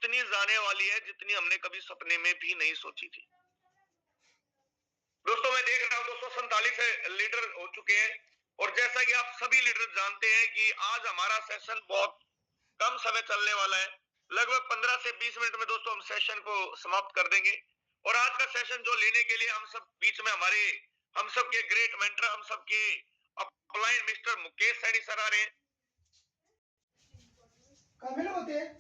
इतनी जाने वाली है जितनी हमने कभी सपने में भी नहीं सोची थी। दोस्तों मैं देख रहा हूं 247 लीडर हो चुके हैं, और जैसा कि आप सभी लीडर जानते हैं कि आज हमारा सेशन बहुत कम समय चलने वाला है। लगभग 15 से 20 मिनट में दोस्तों हम सेशन को समाप्त कर देंगे। और आज का सेशन जो लेने के लिए हम सब बीच में हमारे हम सबके ग्रेट मेंटर, हम सबके upline mister Mukesh Saini sir आ रहे हैं। काबिल होते हैं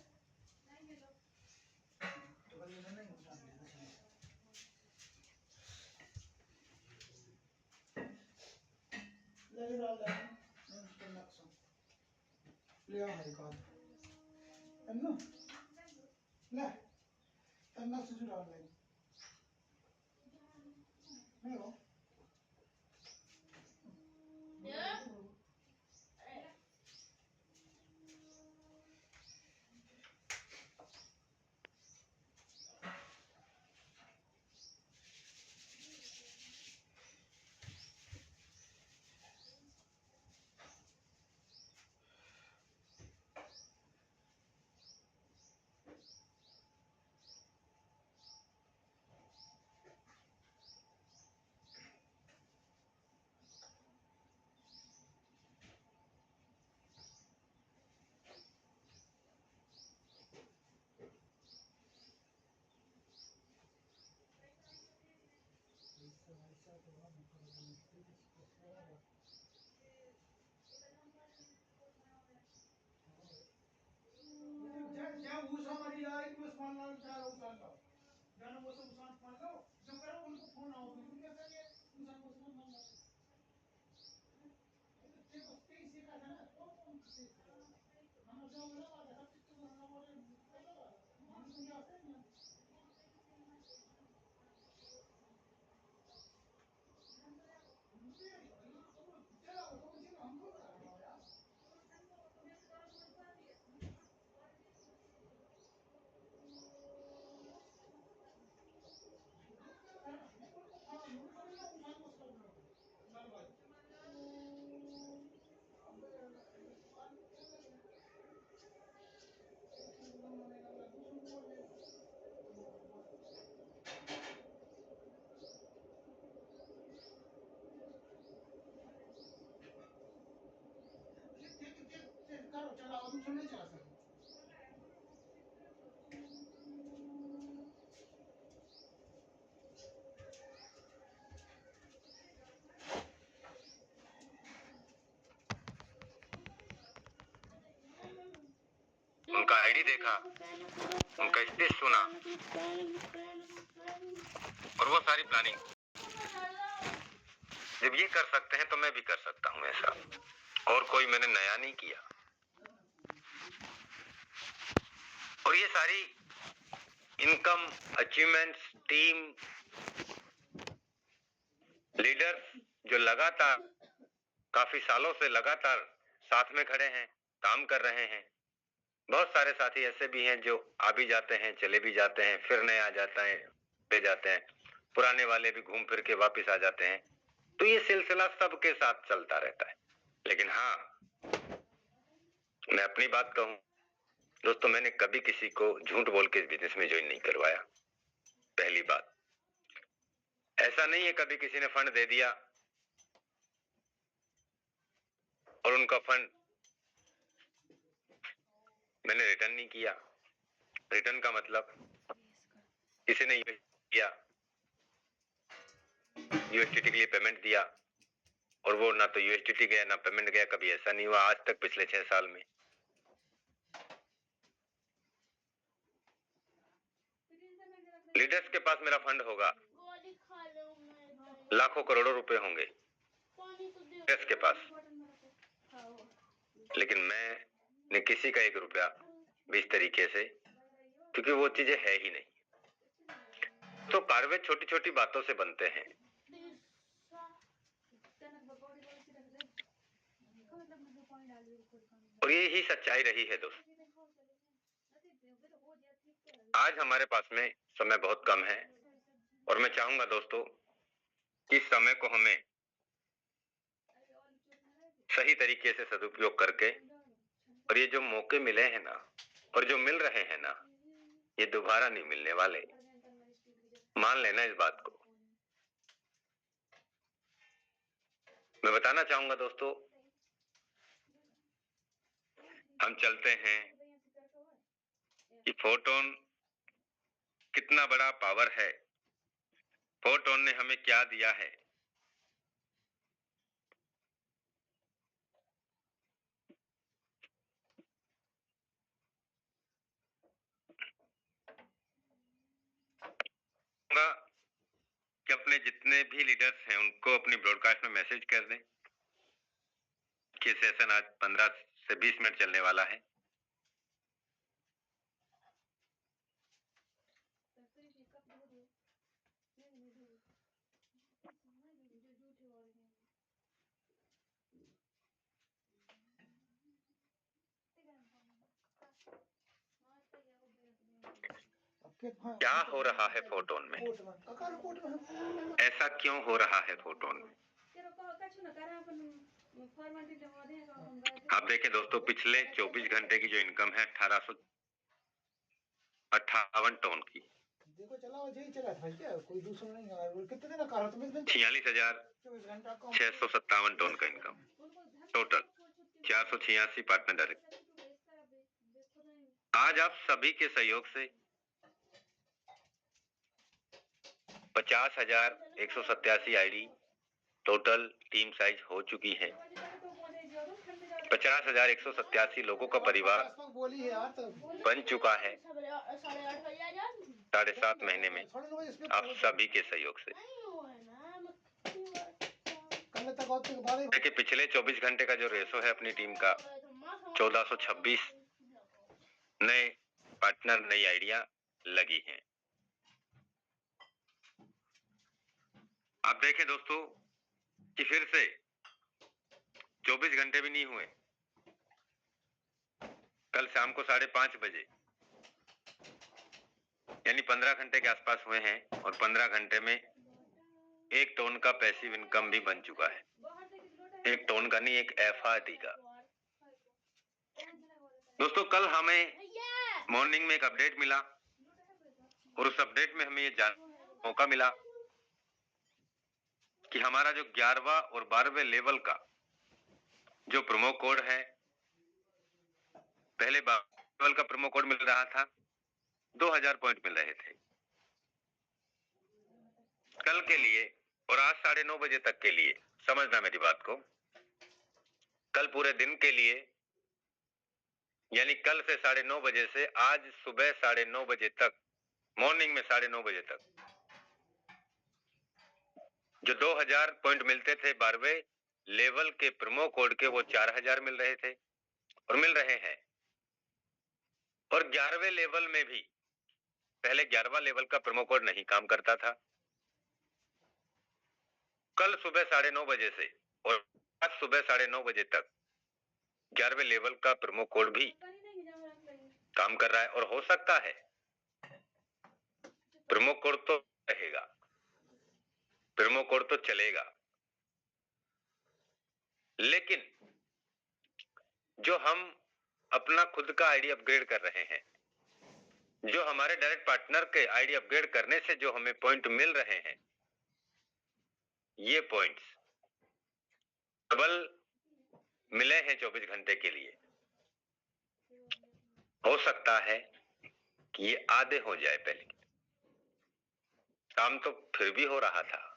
उनका आईडी देखा, उनका स्पीच सुना, और वो सारी प्लानिंग। जब ये कर सकते हैं तो मैं भी कर सकता हूं ऐसा, और कोई मैंने नया नहीं किया। और ये सारी इनकम, अचीवमेंट्स, टीम, लीडर्स जो लगातार काफी सालों से लगातार साथ में खड़े हैं, काम कर रहे हैं। बहुत सारे साथी ऐसे भी हैं जो आ भी जाते हैं, चले भी जाते हैं, फिर नए आ जाते हैं, ले जाते हैं, पुराने वाले भी घूम फिर के वापस आ जाते हैं। तो ये सिलसिला सबके साथ चलता रहता है। लेकिन हाँ, मैं अपनी बात कहूं दोस्तों, मैंने कभी किसी को झूठ बोल के इस बिजनेस में ज्वाइन नहीं करवाया। पहली बात, ऐसा नहीं है कभी किसी ने फंड दे दिया और उनका फंड मैंने रिटर्न नहीं किया। रिटर्न का मतलब किसी ने किया, यूएसडीटी के लिए पेमेंट दिया और वो ना तो यूएसडीटी गया ना पेमेंट गया, कभी ऐसा नहीं हुआ आज तक पिछले 6 साल में। लीडर्स के पास मेरा फंड होगा, लाखों करोड़ों रुपए होंगे लीडर्स के पास, लेकिन मैंने किसी का 1 रुपया भी इस तरीके से, क्योंकि वो चीजें है ही नहीं। तो कार्य छोटी छोटी बातों से बनते हैं। और ये ही सच्चाई रही है दोस्त। आज हमारे पास में समय बहुत कम है और मैं चाहूंगा दोस्तों कि समय को हमें सही तरीके से सदुपयोग करके, और ये जो मौके मिले हैं ना और जो मिल रहे हैं ना, ये दोबारा नहीं मिलने वाले, मान लेना इस बात को। मैं बताना चाहूंगा दोस्तों, हम चलते हैं कि फोटोन कितना बड़ा पावर है, फोटोन ने हमें क्या दिया है। कि अपने जितने भी लीडर्स हैं उनको अपनी ब्रॉडकास्ट में मैसेज कर दें कि सेशन आज 15 से 20 मिनट चलने वाला है। क्या हो रहा है फोटोन में, ऐसा क्यों हो रहा है फोटोन में? आप देखें दोस्तों, पिछले 24 घंटे की जो इनकम है 1858 टन की, देखो चला यही चला था क्या, कोई दूसरा नहीं है। कितने दिन का 46,657 टन का इनकम टोटल, 486 पार्टनर डायरेक्ट। आज आप सभी के सहयोग से 50,187 आईडी टोटल टीम साइज हो चुकी है। 50,187 लोगों का परिवार बन चुका है 7.5 महीने में, आप सभी के सहयोग से। देखिए पिछले 24 घंटे का जो रेशो है अपनी टीम का, 1426 नए पार्टनर, नई आइडिया लगी हैं। आप देखें दोस्तों कि फिर से 24 घंटे भी नहीं हुए, कल शाम को 5:30 बजे, यानी 15 घंटे के आसपास हुए हैं, और 15 घंटे में 1 टन का पैसिव इनकम भी बन चुका है। 1 टन का नहीं, एक एफआरडी का। दोस्तों कल हमें मॉर्निंग में एक अपडेट मिला, और उस अपडेट में हमें ये जानने मौका मिला कि हमारा जो 11वां और 12वें लेवल का जो प्रोमो कोड है, पहले लेवल का प्रोमो कोड मिल रहा था, 2000 पॉइंट मिल रहे थे। कल के लिए और आज 9:30 बजे तक के लिए, समझना मेरी बात को, कल पूरे दिन के लिए, यानी कल से 9:30 बजे से आज सुबह 9:30 बजे तक, मॉर्निंग में 9:30 बजे तक, जो 2000 पॉइंट मिलते थे 12वें लेवल के प्रोमो कोड के, वो 4000 मिल रहे थे और मिल रहे हैं। और 11वें लेवल में भी, पहले 11वां लेवल का प्रोमो कोड नहीं काम करता था, कल सुबह 9:30 बजे से और आज सुबह 9:30 बजे तक 11वें लेवल का प्रोमो कोड भी काम कर रहा है। और हो सकता है प्रोमो कोड तो रहेगा, प्रोमो कोड तो चलेगा, लेकिन जो हम अपना खुद का आईडी अपग्रेड कर रहे हैं, जो हमारे डायरेक्ट पार्टनर के आईडी अपग्रेड करने से जो हमें पॉइंट मिल रहे हैं, ये पॉइंट्स डबल मिले हैं 24 घंटे के लिए। हो सकता है कि ये आधे हो जाए। पहले काम तो फिर भी हो रहा था,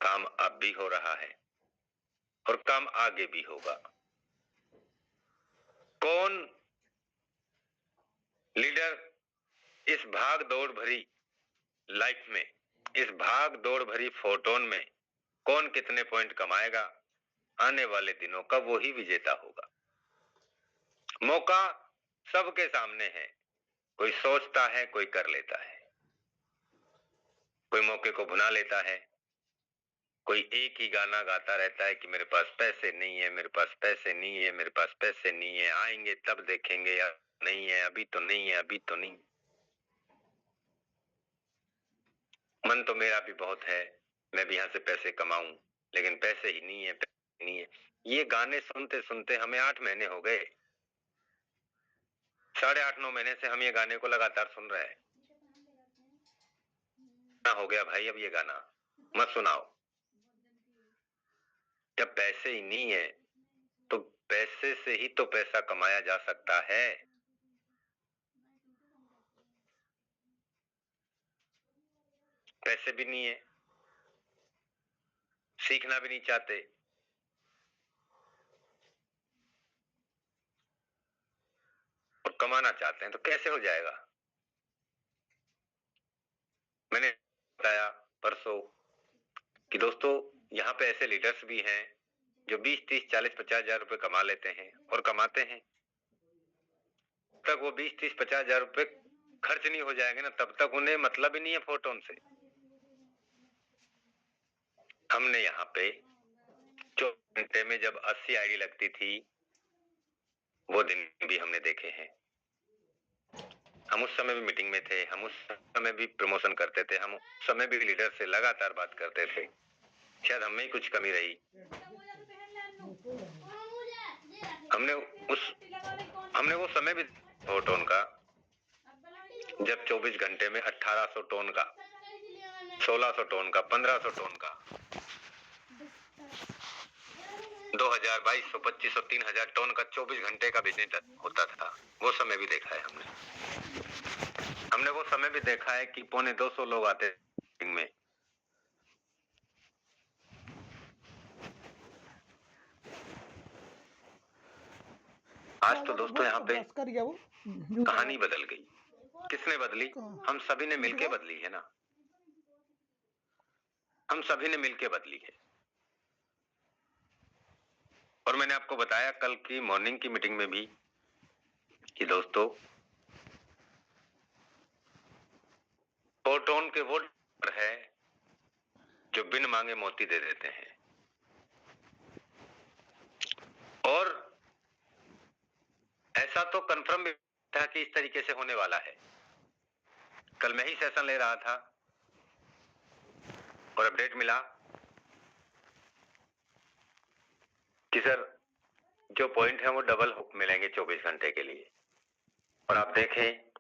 काम अब भी हो रहा है और काम आगे भी होगा। कौन लीडर इस भाग दौड़ भरी लाइफ में, इस भाग दौड़ भरी फोटोन में कौन कितने पॉइंट कमाएगा, आने वाले दिनों का वो ही विजेता होगा। मौका सबके सामने है, कोई सोचता है, कोई कर लेता है, कोई मौके को भुना लेता है, कोई एक ही गाना गाता रहता है कि मेरे पास पैसे नहीं है, मेरे पास पैसे नहीं है, मेरे पास पैसे नहीं है, आएंगे तब देखेंगे, या नहीं है, अभी तो नहीं है, अभी तो नहीं। मन तो मेरा भी बहुत है, मैं भी यहां से पैसे कमाऊं, लेकिन पैसे ही नहीं है, पैसे नहीं है। ये गाने सुनते सुनते हमें 8 महीने हो गए। 8.5-9 महीने से हम ये गाने को लगातार सुन रहे हैं। हो गया भाई, अब ये गाना मत सुनाओ। जब पैसे ही नहीं है तो पैसे से ही तो पैसा कमाया जा सकता है। पैसे भी नहीं है, सीखना भी नहीं चाहते, और कमाना चाहते हैं, तो कैसे हो जाएगा? मैंने बताया परसों कि दोस्तों यहाँ पे ऐसे लीडर्स भी हैं जो 20, 30, 40, 50 हजार रुपए कमा लेते हैं और कमाते हैं। तक वो 20, 30, 50 हजार रुपए खर्च नहीं हो जाएंगे ना, तब तक उन्हें मतलब ही नहीं है फोटोन से। हमने यहाँ पे 24 घंटे में जब 80 आईडी लगती थी, वो दिन भी हमने देखे हैं। हम उस समय भी मीटिंग में थे, हम उस समय भी प्रमोशन करते थे, हम उस समय भी लीडर से लगातार बात करते थे। शायद हमें ही कुछ कमी रही। हमने वो समय भी टोन का, जब 24 घंटे में 1800 टोन का, 1600 टोन का, 1500 टोन का, 2000, 2200, 2500, 3000 टोन का 24 घंटे का बिजनेस होता था। वो समय भी देखा है हमने वो समय भी देखा है कि 250 लोग आते में। आज तो दोस्तों यहाँ पे कहानी बदल गई। किसने बदली? हम सभी ने मिलके बदली है ना। हम सभी ने मिलके बदली है। और मैंने आपको बताया कल की मॉर्निंग की मीटिंग में भी कि दोस्तों फोटोन के वो है जो बिन मांगे मोती दे देते हैं, और ऐसा तो कंफर्म भी था कि इस तरीके से होने वाला है। कल मैं ही सेशन ले रहा था और अपडेट मिला कि सर जो पॉइंट है वो डबल मिलेंगे 24 घंटे के लिए। और आप देखें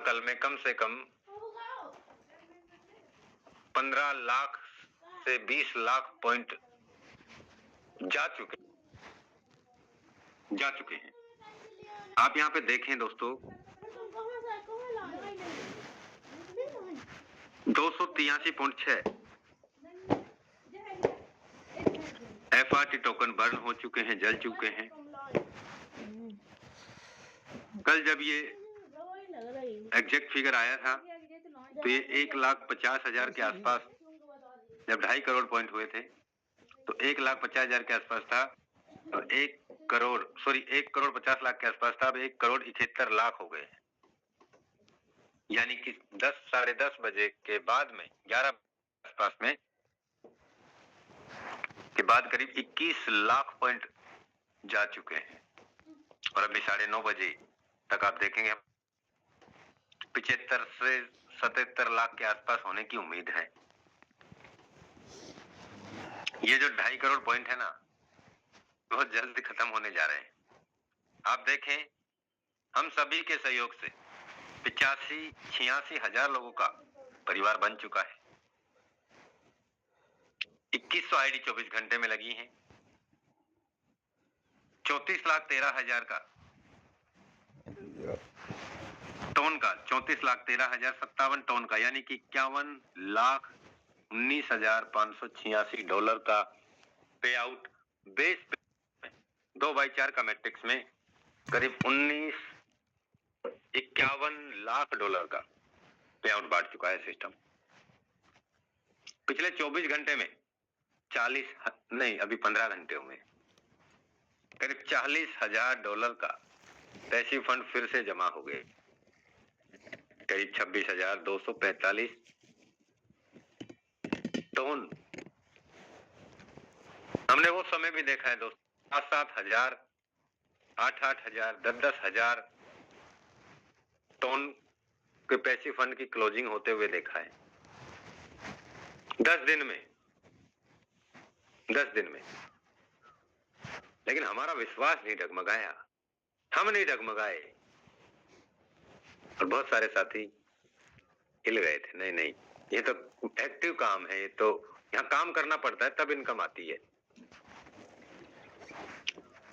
कल में कम से कम 15 लाख से 20 लाख पॉइंट जा चुके हैं। आप यहाँ पे देखें दोस्तों, 283.6 FRT टोकन बर्न हो चुके हैं, जल चुके हैं। कल जब ये एग्जैक्ट फिगर आया था तो ये 1,50,000 के आसपास, जब 2.5 करोड़ पॉइंट हुए थे तो 1,50,000 के आसपास था, और 1 करोड़ 50 लाख के आसपास था। अब 1,71 लाख हो गए। यानी कि 10, 10:30 बजे के बाद में 11 आसपास में के बाद करीब 21 लाख पॉइंट जा चुके हैं। और अभी 9:30 बजे तक आप देखेंगे 75 से 77 लाख के आसपास होने की उम्मीद है। ये जो 2.5 करोड़ पॉइंट है ना, बहुत जल्द खत्म होने जा रहे हैं। आप देखें हम सभी के सहयोग से 85-86 हजार लोगों का परिवार बन चुका है। 2100 आईडी 24 घंटे में लगी हैं। 34,13,000 का टोन का, 34,13,000 57 टोन का, यानी कि $51,19,586 का पे आउट बेस पे 2/4 का मैट्रिक्स में करीब $51 लाख का पे आउट बांट चुका है सिस्टम। पिछले 24 घंटे में 15 घंटे हुए, करीब $40,000 का पैसिव फंड फिर से जमा हो गए। करीब 26,245 टोन। हमने वो समय भी देखा है दोस्तों, 7-7 हजार, 8-8 हजार, 10-10 हजार टोन के पैसिव फंड की क्लोजिंग होते हुए देखा है। 10 दिन में। लेकिन हमारा विश्वास नहीं डगमगाया, हम नहीं डगमगाए। और बहुत सारे साथी हिल गए थे, नहीं नहीं ये तो एक्टिव काम है, ये तो यहाँ काम करना पड़ता है तब इनकम आती है।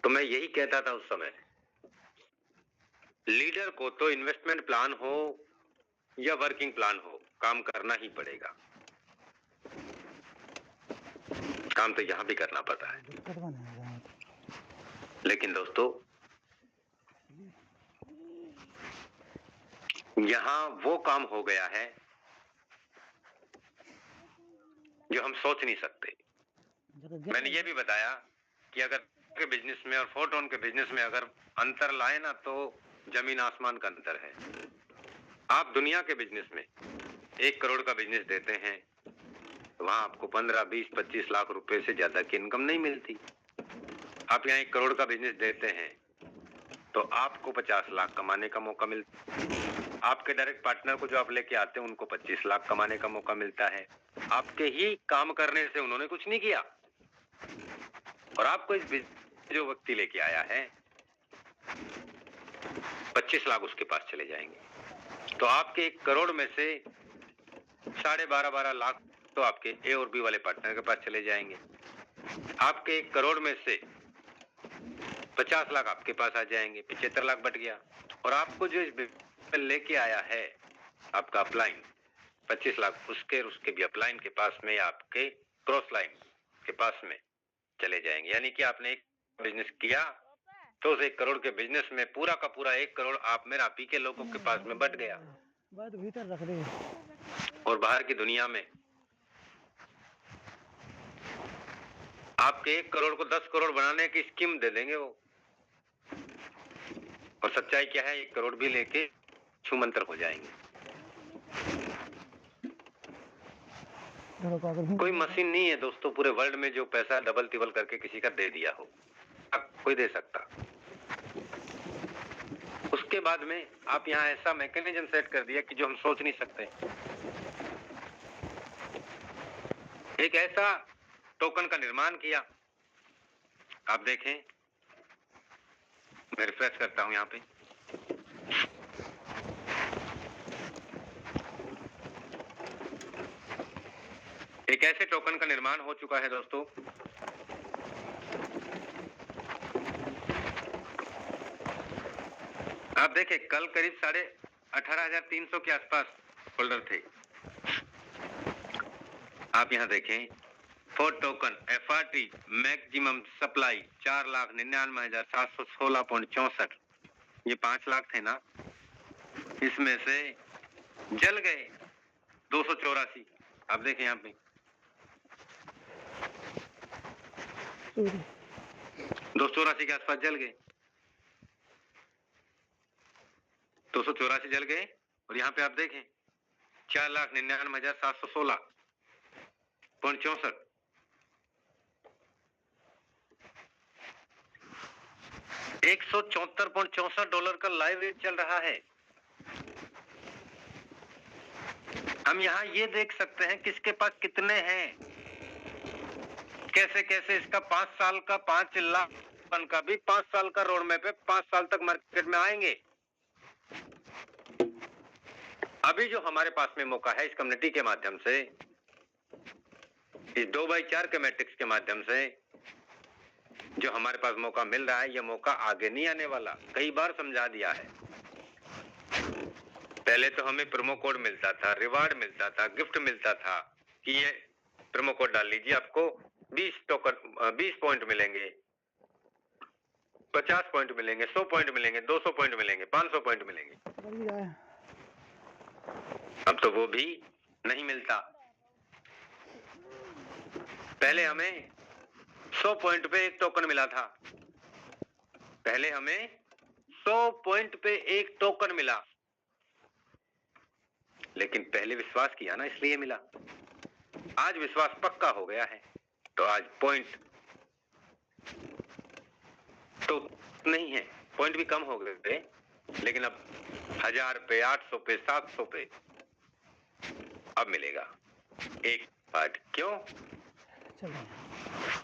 तो मैं यही कहता था उस समय, लीडर को तो इन्वेस्टमेंट प्लान हो या वर्किंग प्लान हो, काम करना ही पड़ेगा। काम तो यहां भी करना पड़ता है। लेकिन दोस्तों, यहां वो काम हो गया है जो हम सोच नहीं सकते। मैंने ये भी बताया कि अगर के बिजनेस में और फोटोन के बिजनेस में अगर अंतर लाए ना, तो जमीन आसमान का अंतर है। आप दुनिया के बिजनेस में 1 करोड़ का बिजनेस देते हैं, वहां आपको 15, 20, 25 लाख रुपए से ज्यादा की इनकम नहीं मिलती। आप यहाँ 1 करोड़ का बिजनेस देते हैं तो आपको 50 लाख कमाने का मौका मिलता। आपके डायरेक्ट पार्टनर को जो आप लेके आते हैं उनको 25 लाख कमाने का मौका मिलता है। आपके ही काम करने से उन्होंने कुछ नहीं किया, और आपको इस जो व्यक्ति लेके आया है 25 लाख उसके पास चले जाएंगे। तो आपके 1 करोड़ में से 12.5 लाख तो आपके ए और बी वाले पार्टनर के पास चले जाएंगे। आपके 1 करोड़ में से 50 लाख आपके पास आ जाएंगे, 75 लाख बट गया। और आपको जो इस लेके आया है आपका अपलाइन 25 लाख, उसके भी अपलाइन के पास में, आपके क्रॉस लाइन के पास में चले जाएंगे। यानी कि आपने एक बिजनेस किया तो उस 1 करोड़ के बिजनेस में पूरा का पूरा 1 करोड़ आप में आप ही के लोगों के पास में बट गया। बात भीतर रख दे। और बाहर की दुनिया में आपके 1 करोड़ को 10 करोड़ बनाने की स्कीम दे देंगे वो। और सच्चाई क्या है, 1 करोड़ भी लेके छूमंतर हो जाएंगे। कोई मशीन नहीं है दोस्तों पूरे वर्ल्ड में जो पैसा डबल तिबल करके किसी का दे दिया हो, अब कोई दे सकता। उसके बाद में आप यहाँ ऐसा मैकेनिज्म सेट कर दिया कि जो हम सोच नहीं सकते। एक ऐसा टोकन का निर्माण किया, आप देखें, मैं रिफ्रेश करता हूं यहाँ पे। एक ऐसे टोकन का निर्माण हो चुका है दोस्तों, आप देखें कल करीब 18,300 के आसपास होल्डर थे। आप यहाँ देखें, for token FRT maximum supply 4,99,716.64। ये 5 लाख थे ना, इसमें से जल गए 284। आप देखें यहाँ पे 284 के आसपास जल गए, 284 जल गए। और यहाँ पे आप देखें 4,99,716.64। $174.64 का लाइव रेट चल रहा है। हम यहाँ ये देख सकते हैं किसके पास कितने हैं, कैसे कैसे इसका 5 साल का 5 लाख का भी 5 साल का रोड मैप है, 5 साल तक मार्केट में आएंगे। अभी जो हमारे पास में मौका है इस कम्युनिटी के माध्यम से, इस 2x4 के मैट्रिक्स के माध्यम से जो हमारे पास मौका मिल रहा है, यह मौका आगे नहीं आने वाला। कई बार समझा दिया है। पहले तो हमें प्रोमो कोड मिलता था, रिवार्ड मिलता था, गिफ्ट मिलता था कि ये प्रोमो कोड डाल लीजिए, आपको 20 पॉइंट मिलेंगे, 50 पॉइंट मिलेंगे, 100 पॉइंट मिलेंगे, 200 पॉइंट मिलेंगे, 500 पॉइंट मिलेंगे। अब तो वो भी नहीं मिलता। पहले हमें 100 पॉइंट पे 1 टोकन मिला था, पहले हमें 100 पॉइंट पे 1 टोकन मिला, लेकिन पहले विश्वास किया ना, इसलिए मिला। आज विश्वास पक्का हो गया है, तो आज पॉइंट तो नहीं है, पॉइंट भी कम हो गए, लेकिन अब 1000 पे, 800 पे, 700 पे अब मिलेगा 1 पार्ट। क्यों? चल रहे हैं।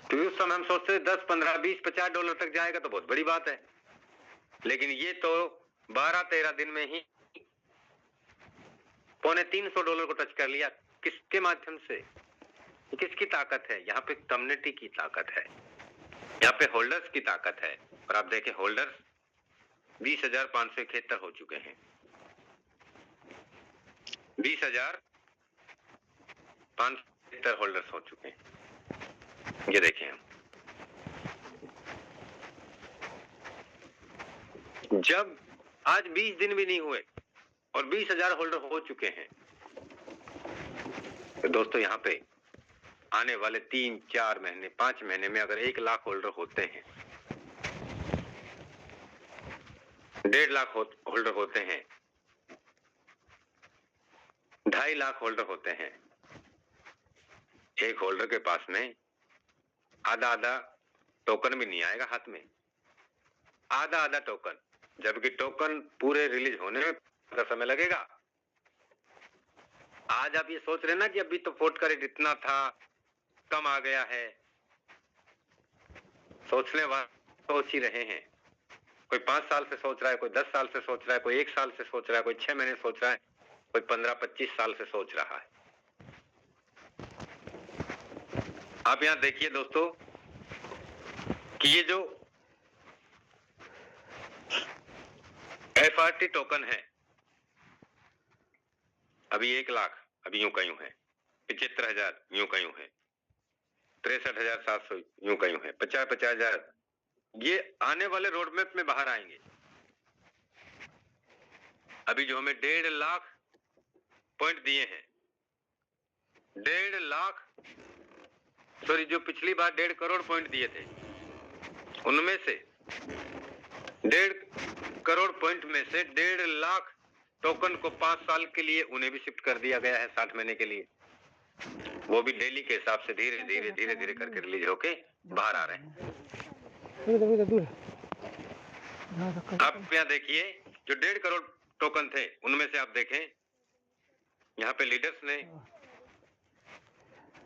तो उस समय हम सोचते 10, 15, 20, 50 डॉलर तक जाएगा तो बहुत बड़ी बात है, लेकिन ये तो 12-13 दिन में ही $250 को टच कर लिया। किसके माध्यम से? किसकी ताकत है? यहाँ पे कम्युनिटी की ताकत है, यहाँ पे होल्डर्स की ताकत है। और आप देखें होल्डर्स 20,571 हो चुके हैं, 20,571 होल्डर्स हो चुके हैं। ये देखें हम, जब आज 20 दिन भी नहीं हुए और 20,000 होल्डर हो चुके हैं, तो दोस्तों यहाँ पे आने वाले 3, 4 महीने, 5 महीने में अगर 1 लाख होल्डर होते हैं, 1.5 लाख होल्डर होते हैं, 2.5 लाख होल्डर होते हैं, एक होल्डर के पास में आधा टोकन भी नहीं आएगा हाथ में, आधा टोकन, जबकि टोकन पूरे रिलीज होने में समय लगेगा। आज आप ये सोच रहे ना कि अभी तो फोर्ट का रेट इतना था, कम आ गया है, सोचने वाले सोच ही रहे हैं। कोई 5 साल से सोच रहा है, कोई 10 साल से सोच रहा है, कोई 1 साल से सोच रहा है, कोई 6 महीने सोच रहा है, कोई 15-25 साल से सोच रहा है। आप यहां देखिए दोस्तों कि ये जो FRT टोकन है, अभी 1 लाख अभी यूं का यूं है, 75,000 यूं का यूं है, 63,700 यूं का यूं है, 50,000 ये आने वाले रोड मैप में बाहर आएंगे। अभी जो हमें 1.5 लाख पॉइंट दिए हैं, 1.5 लाख सॉरी जो पिछली बार 1.5 करोड़ पॉइंट दिए थे, उनमें से 1.5 करोड़ पॉइंट में से 1.5 लाख टोकन को 5 साल के लिए उन्हें भी शिफ्ट कर दिया गया है, 60 महीने के लिए। वो भी डेली के हिसाब से धीरे धीरे करके रिलीज होके बाहर आ रहे हैं। आप यहाँ देखिए जो 1.5 करोड़ टोकन थे, उनमें से आप देखें यहाँ पे लीडर्स ने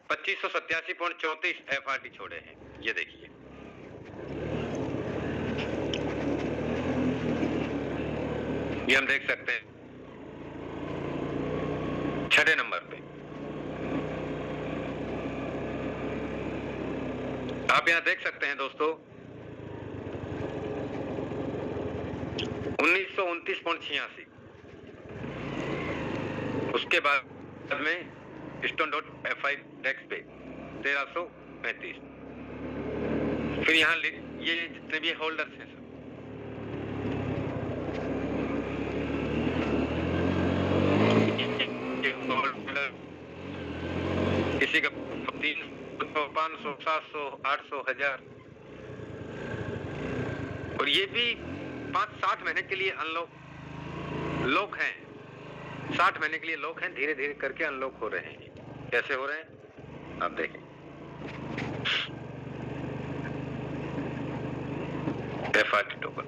2587.34 FRT छोड़े हैं। ये देखिए ये हम देख सकते हैं 6 नंबर पे। आप यहां देख सकते हैं दोस्तों 1929.86, उसके बाद में stone.fi डेक्स पे 1335, फिर यहाँ ये जितने भी होल्डर्स हैं सब, किसी का 300, 500, 700, 800, 1000, और ये भी 5-7 महीने के लिए लॉक हैं, 60 महीने के लिए लॉक हैं, धीरे धीरे करके अनलॉक हो रहे हैं। कैसे हो रहे हैं आप देखें। FRT टोकन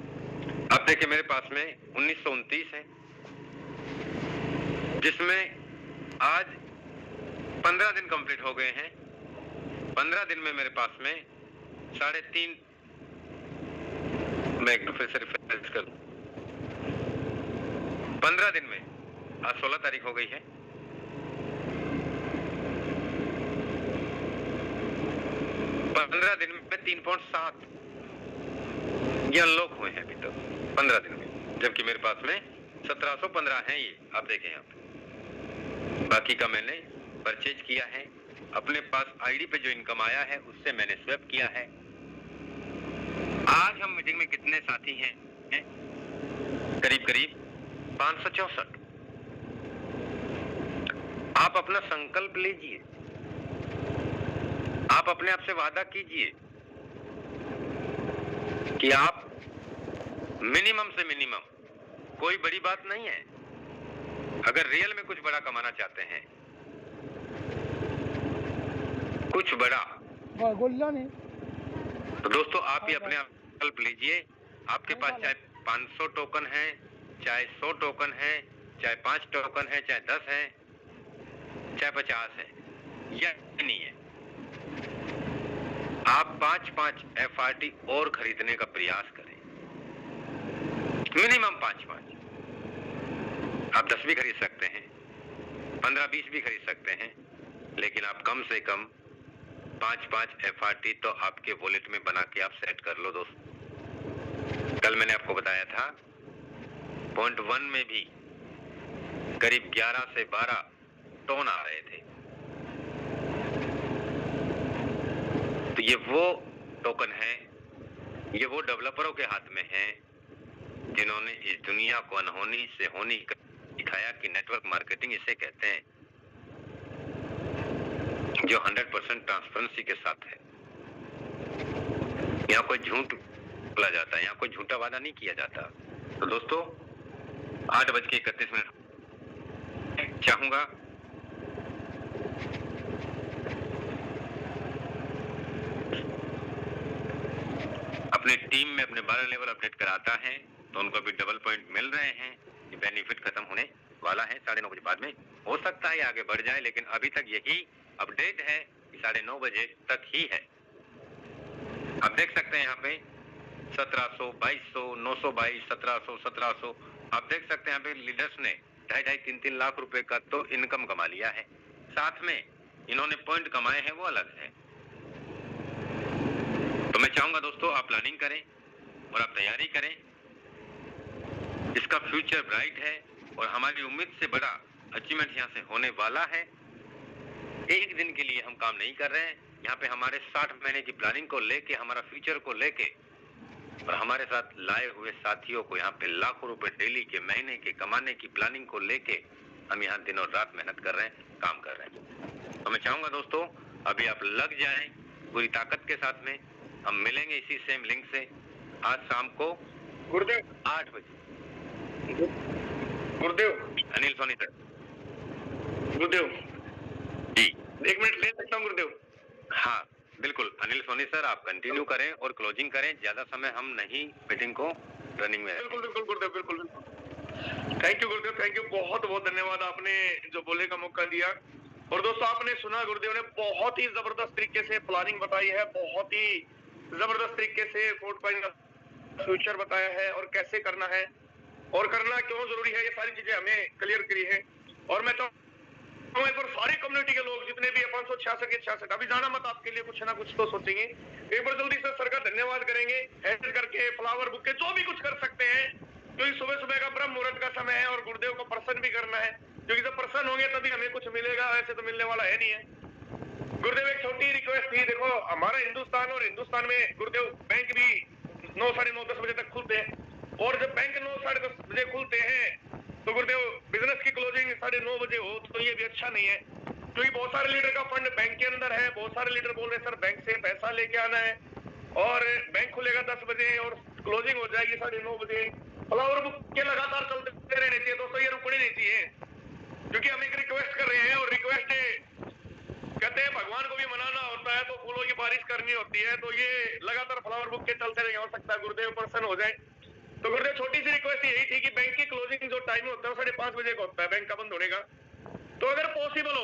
आप देखिए मेरे पास में 1929 है, जिसमें आज 15 दिन कंप्लीट हो गए हैं। 15 दिन में मेरे पास में 3.5, मैं एक फिर से रिफ्रेश कर दूं, 15 दिन में आज 16 तारीख हो गई है, 15 दिन में 3.7 ये अनलॉक हुए हैं अभी तक 15 दिन में, जबकि मेरे पास में 1715 हैं। ये आप देखें यहाँ पे, बाकी का मैंने परचेज किया है, अपने पास आईडी पे जो इनकम आया है उससे मैंने स्वैप किया है। आज हम मीटिंग में कितने साथी हैं? करीब 564। आप अपना संकल्प लीजिए, आप अपने आप से वादा कीजिए कि आप मिनिमम से मिनिमम, कोई बड़ी बात नहीं है, अगर रियल में कुछ बड़ा कमाना चाहते हैं, कुछ बड़ा, तो दोस्तों आप ही अपने आप संकल्प लीजिए। आपके पास चाहे 500 टोकन है, चाहे 100 टोकन है, चाहे 5 टोकन है, चाहे 10 है, चाहे 50 है, या नहीं है, आप 5-5 FRT और खरीदने का प्रयास करें, मिनिमम 5-5। आप 10 भी खरीद सकते हैं, 15-20 भी खरीद सकते हैं, लेकिन आप कम से कम 5-5 FRT तो आपके वॉलेट में बना के आप सेट कर लो दोस्त। कल मैंने आपको बताया था पॉइंट 1 में भी करीब 11 से 12 टोन आ रहे थे। तो ये वो टोकन है, ये वो डेवलपरों के हाथ में है जिन्होंने इस दुनिया को अनहोनी से होनी दिखाया कि नेटवर्क मार्केटिंग इसे कहते हैं, जो 100% ट्रांसपेरेंसी के साथ है। यहाँ कोई झूठ बोला जाता है, यहाँ कोई झूठा वादा नहीं किया जाता। तो दोस्तों 8:31 चाहूंगा अपने टीम में अपने 12 लेवल अपडेट कराता है तो उनको भी डबल पॉइंट मिल रहे हैं। ये बेनिफिट खत्म होने वाला है 9:30 बजे बाद में। हो सकता है आगे बढ़ जाए, लेकिन अभी तक यही अपडेट है कि 9:30 बजे तक ही है। आप देख सकते हैं यहाँ पे 1700, 2200, 922, 1700, 1700। आप देख सकते हैं यहाँ पे लीडर्स ने 2.5, 3 लाख रुपए का तो इनकम कमा लिया है। साथ में इन्होंने पॉइंट कमाए हैं वो अलग है। तो मैं चाहूंगा दोस्तों आप प्लानिंग करें और आप तैयारी करें। इसका फ्यूचर ब्राइट है और हमारी उम्मीद से बड़ा अचीवमेंट यहाँ से होने वाला है। एक दिन के लिए हम काम नहीं कर रहे हैं, यहाँ पे हमारे 60 महीने की प्लानिंग को लेके, हमारा फ्यूचर को लेके और हमारे साथ लाए हुए साथियों को यहाँ पे लाखों रुपए डेली के, महीने के कमाने की प्लानिंग को लेके हम यहाँ दिन और रात मेहनत कर रहे हैं, काम कर रहे हैं। तो मैं चाहूंगा दोस्तों अभी आप लग जाएं पूरी ताकत के साथ में। हम मिलेंगे इसी सेम लिंक से आज शाम को गुरुदेव 8 बजे। गुरुदेव अनिल सोनी सर गुरुदेव जी, 1 मिनट ले सकता हूँ गुरुदेव? हाँ बिल्कुल अनिल सोनी सर, आप कंटिन्यू करें और क्लोजिंग करें। ज्यादा समय हम नहीं मीटिंग को रनिंग में। बिल्कुल बिल्कुल गुरुदेव, बिल्कुल बिल्कुल। Thank you Gurudev, thank you, बहुत बहुत धन्यवाद, आपने जो बोलने का मौका दिया। और दोस्तों आपने सुना, गुरुदेव ने बहुत ही जबरदस्त तरीके से प्लानिंग बताई है, बहुत ही जबरदस्त तरीके से पोर्टफोलियो का फ्यूचर बताया है और कैसे करना है और करना क्यों जरूरी है, ये सारी चीजें हमें क्लियर करी है। और मैं तो एक बार सारी कम्युनिटी के लोग जितने भी 566 के 66 अभी जाना मत, आपके लिए कुछ ना कुछ तो सोचेंगे। एक बार जल्दी से सर का धन्यवाद करेंगे, हैंडल करके फ्लावर बुके जो भी कुछ कर सकते हैं, क्योंकि सुबह सुबह का ब्रह्म मुहूर्त का समय है और गुरुदेव को प्रसन्न भी करना है, क्योंकि जब प्रसन्न होंगे तभी हमें कुछ मिलेगा, वैसे तो मिलने वाला है नहीं है। गुरुदेव एक छोटी रिक्वेस्ट थी, देखो हमारा हिंदुस्तान, और हिंदुस्तान में गुरुदेव बैंक भी 9, 9:30, 10 बजे तक खुलते हैं, और जब बैंक 9, 10:30 बजे खुलते हैं तो गुरुदेव बिजनेस की क्लोजिंग 9:30 बजे हो तो ये भी अच्छा नहीं है, क्योंकि बहुत सारे लीडर का फंड बैंक के अंदर है। बहुत सारे लीडर बोल रहे सर बैंक से पैसा लेके आना है, और बैंक खुलेगा 10 बजे और क्लोजिंग हो जाएगी 9:30 बजे। फ्लावर बुक के लगातार चलते रहने चाहिए दोस्तों, ये रुकने नहीं चाहिए, क्योंकि हम एक रिक्वेस्ट कर रहे हैं और रिक्वेस्ट कहते हैं भगवान को भी मनाना होता है तो फूलों की बारिश करनी होती है, तो ये लगातार फ्लावर बुक के चलते रहे, हो सकता है गुरुदेव प्रसन्न हो जाए। तो गुरुदेव छोटी सी रिक्वेस्ट यही थी कि बैंक की क्लोजिंग जो टाइम होता है 5:30 बजे का होता है बैंक का बंद होने का, तो अगर पॉसिबल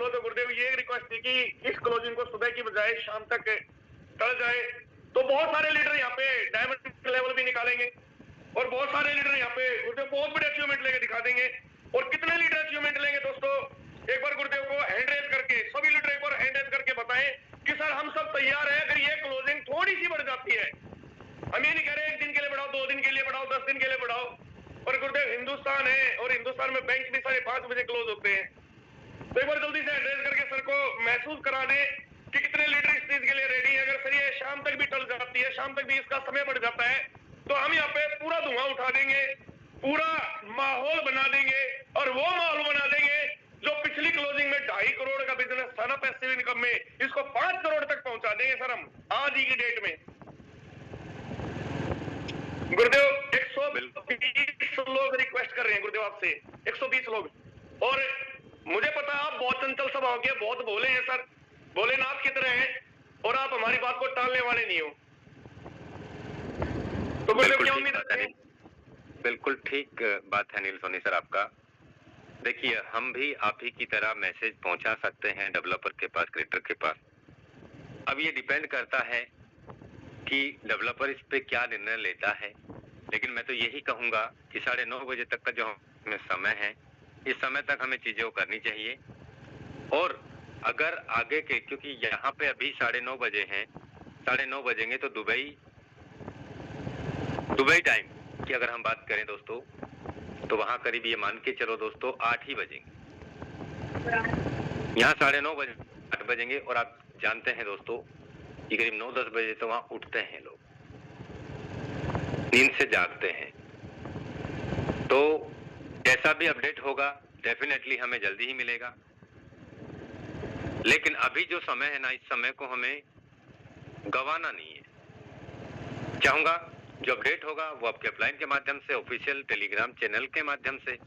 हो तो गुरुदेव ये रिक्वेस्ट थी कि इस क्लोजिंग को सुबह की बजाय शाम तक टल जाए, तो बहुत सारे लीडर यहाँ पे डायमंड लेवल भी निकालेंगे और बहुत सारे लीडर यहाँ पे गुरुदेव बहुत बड़े अचीवमेंट लेके दिखा देंगे। और कितने लीडर अचीवमेंट लेंगे दोस्तों, एक बार गुरुदेव को हैंड रेज करके, सभी लीडर एक बार हैंड रेज करके बताएं कि सर हम सब तैयार हैं अगर ये क्लोजिंग थोड़ी सी बढ़ जाती है। हम ये नहीं कह रहे 1 दिन के लिए बढ़ाओ, 2 दिन के लिए बढ़ाओ, 10 दिन के लिए बढ़ाओ, पर गुरुदेव हिंदुस्तान है और हिंदुस्तान में बैंक भी 5:30 बजे क्लोज होते हैं। तो एक बार जल्दी से एड्रेस करके सर को महसूस करा दे कि कितने लीडर इस चीज के लिए रेडी है। अगर सर ये शाम तक भी टल जाती है, शाम तक भी इसका समय बढ़ जाता है, तो हम यहाँ पे पूरा धुआं उठा देंगे, पूरा माहौल बना देंगे, और वो माहौल बना देंगे जो पिछली क्लोजिंग में 2.5 करोड़ का बिजनेस था ना पैसिव इनकम में, इसको 5 करोड़ तक पहुंचा देंगे सर हम आज ही की डेट में। गुरुदेव 120 लोग रिक्वेस्ट कर रहे हैं गुरुदेव आपसे, 120 लोग, और मुझे पता है आप बहुत चंचल स्वभाव के, बहुत भोले हैं सर, भोलेनाथ की तरह हैं, और आप हमारी बात को टालने वाले नहीं हो। तो गुरुदेव क्या उम्मीद है? बिल्कुल ठीक बात है अनिल सोनी सर आपका। देखिए हम भी आप ही की तरह मैसेज पहुंचा सकते हैं डेवलपर के पास, क्रिएटर के पास। अब ये डिपेंड करता है कि डेवलपर इस पे क्या निर्णय लेता है, लेकिन मैं तो यही कहूंगा कि 9:30 बजे तक का जो हमें समय है, इस समय तक हमें चीजें वो करनी चाहिए। और अगर आगे के, क्योंकि यहाँ पे अभी 9:30 बजे हैं, 9:30 बजेंगे तो दुबई टाइम की अगर हम बात करें दोस्तों, तो वहां करीब ये मान के चलो दोस्तों 8 ही बजेंगे। यहाँ 9:30 बजे 8 बजेंगे, और आप जानते हैं दोस्तों कि करीब 9-10 बजे तो वहां उठते हैं लोग, नींद से जागते हैं। तो जैसा भी अपडेट होगा डेफिनेटली हमें जल्दी ही मिलेगा, लेकिन अभी जो समय है ना, इस समय को हमें गंवाना नहीं है। चाहूंगा जो अपडेट होगा वो आपके अपलाइन के माध्यम से, ऑफिशियल टेलीग्राम चैनल के माध्यम से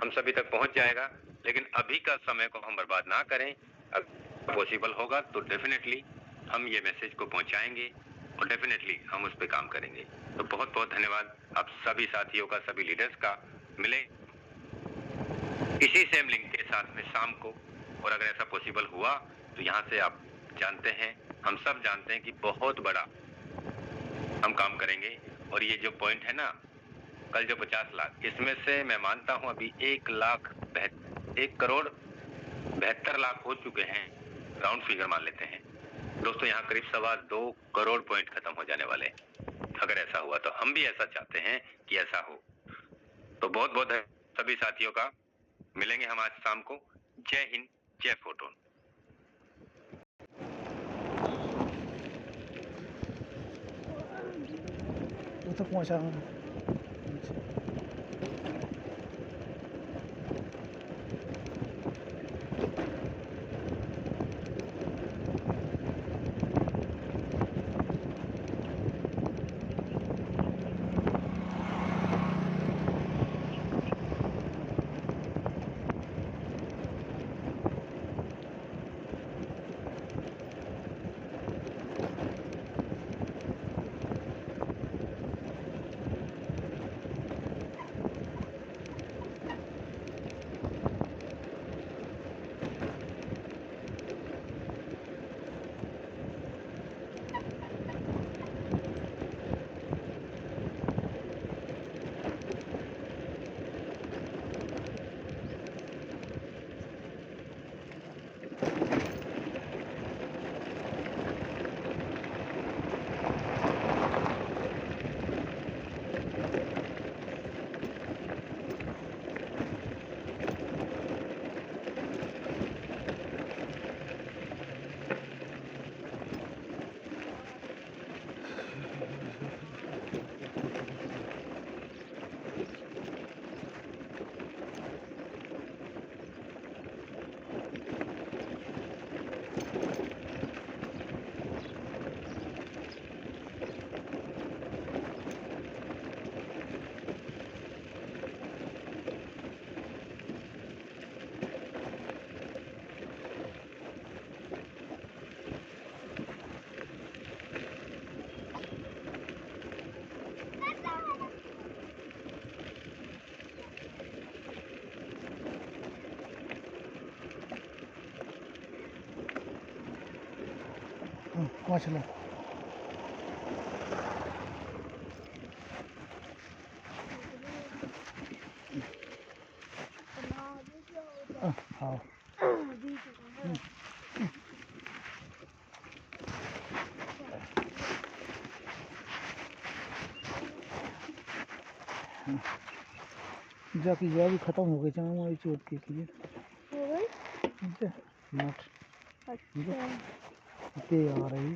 हम सभी तक पहुंच जाएगा, लेकिन अभी का समय को हम बर्बाद ना करें। अगर पॉसिबल होगा तो डेफिनेटली हम ये मैसेज को पहुंचाएंगे और डेफिनेटली हम उस पर काम करेंगे। तो बहुत बहुत धन्यवाद आप सभी साथियों का, सभी लीडर्स का। मिले इसी सेम लिंक के साथ में शाम को, और अगर ऐसा पॉसिबल हुआ तो यहाँ से आप जानते हैं, हम सब जानते हैं कि बहुत बड़ा हम काम करेंगे। और ये जो पॉइंट है ना, कल जो 50 लाख, इसमें से मैं मानता हूं अभी 1,72,72 हो चुके हैं, राउंड फिगर मान लेते हैं दोस्तों। यहाँ करीब 2.25 करोड़ पॉइंट खत्म हो जाने वाले हैं। अगर ऐसा हुआ तो हम भी ऐसा चाहते हैं कि ऐसा हो। तो बहुत बहुत सभी साथियों का। मिलेंगे हम आज शाम को। जय हिंद, जय फोटोन। तो पहुंचा पहुंच लो। हाँ जाके जा भी खत्म हो गई, चाहे हमारी चोट के लिए हो गई। नट अच्छा आ रही